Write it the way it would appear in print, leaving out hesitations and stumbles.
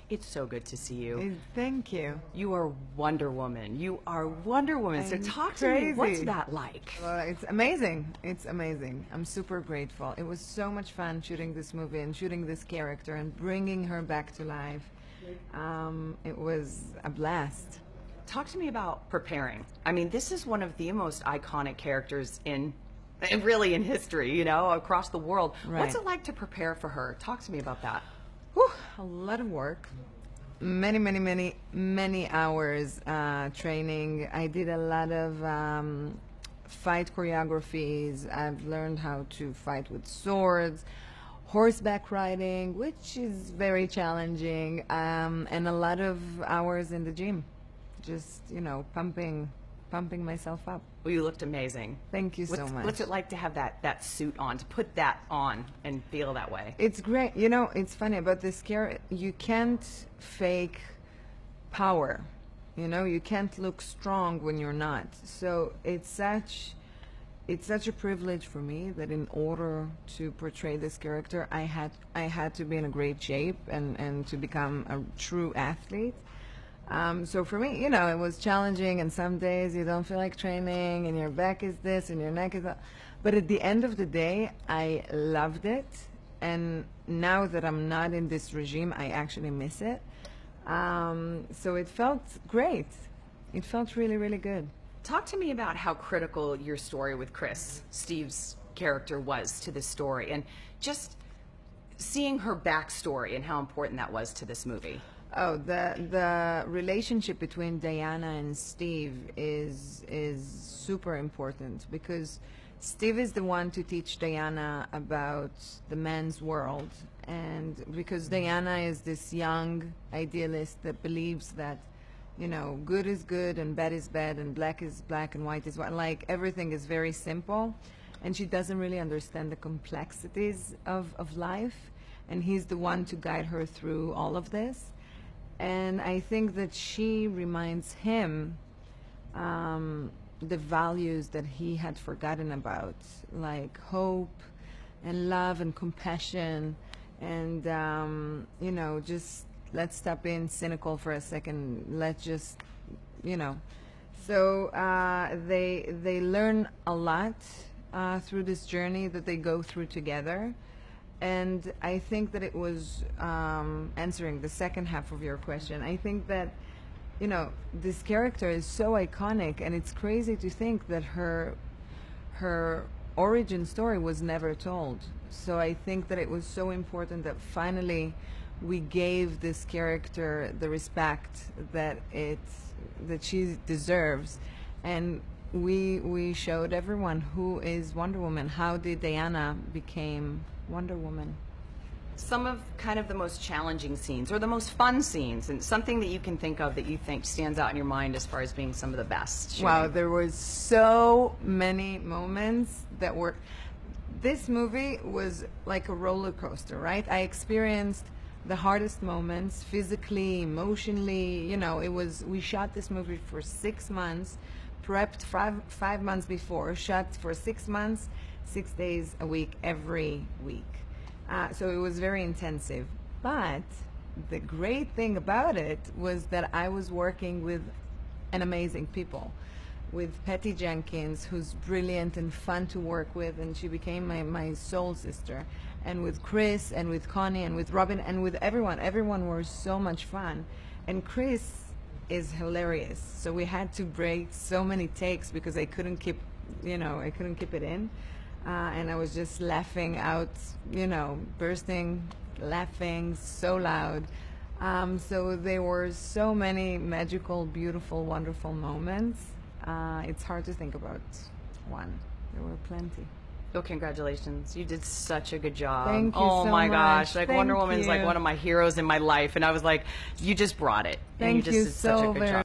It's so good to see you. Thank you. You are Wonder Woman. You are Wonder Woman. So talk to me. What's that like? Well, it's amazing. It's amazing. I'm super grateful. It was so much fun shooting this movie and shooting this character and bringing her back to life. It was a blast. Talk to me about preparing. I mean, this is one of the most iconic characters in really in history, you know, across the world. Right. What's it like to prepare for her? Talk to me about that. Whew, a lot of work. Many hours training. I did a lot of fight choreographies. I've learned how to fight with swords, horseback riding, which is very challenging, and a lot of hours in the gym. Just, you know, pumping myself up. Well, you looked amazing. Thank you so much. What's it like to have that suit on, to put that on and feel that way? It's great. You know, it's funny about this character. You can't fake power. You know, you can't look strong when you're not. So it's such a privilege for me that in order to portray this character, I had to be in a great shape and to become a true athlete. So for me, you know, it was challenging, and some days you don't feel like training, and your back is this, and your neck is that. But at the end of the day, I loved it, and now that I'm not in this regime, I actually miss it. So it felt great. It felt really, really good. Talk to me about how critical your story with Chris, Steve's character, was to this story, and just seeing her backstory and how important that was to this movie. Oh, the relationship between Diana and Steve is super important, because Steve is the one to teach Diana about the man's world, and because Diana is this young idealist that believes that, you know, good is good and bad is bad and black is black and white is white, like everything is very simple, and she doesn't really understand the complexities of life, and he's the one to guide her through all of this. And I think that she reminds him the values that he had forgotten about, like hope and love and compassion, and you know, just let's stop being cynical for a second. Let's just, you know. So they learn a lot through this journey that they go through together. And I think that it was answering the second half of your question. I think that, you know, this character is so iconic, and it's crazy to think that her origin story was never told. So I think that it was so important that finally we gave this character the respect that she deserves, and we showed everyone who is Wonder Woman. How did Diana became Wonder Woman? Some of kind of the most challenging scenes or the most fun scenes, and something that you can think of that you think stands out in your mind as far as being some of the best. Wow, there was so many moments that were, this movie was like a roller coaster, right? I experienced the hardest moments physically, emotionally, you know. We shot this movie for 6 months, prepped five months before, shot for 6 months, 6 days a week, every week. So it was very intensive. But the great thing about it was that I was working with an amazing people, with Patty Jenkins, who's brilliant and fun to work with, and she became my soul sister, and with Chris, and with Connie, and with Robin, and with everyone. Everyone was so much fun. And Chris is hilarious. So we had to break so many takes because I couldn't keep it in. And I was just laughing out, you know, bursting, laughing so loud. So there were so many magical, beautiful, wonderful moments. It's hard to think about one. There were plenty. Well, congratulations. You did such a good job. Thank you oh so my much. gosh. Like Thank Wonder Woman's you. like one of my heroes in my life. And I was like, you just brought it. And Thank you just you did such a so good very job.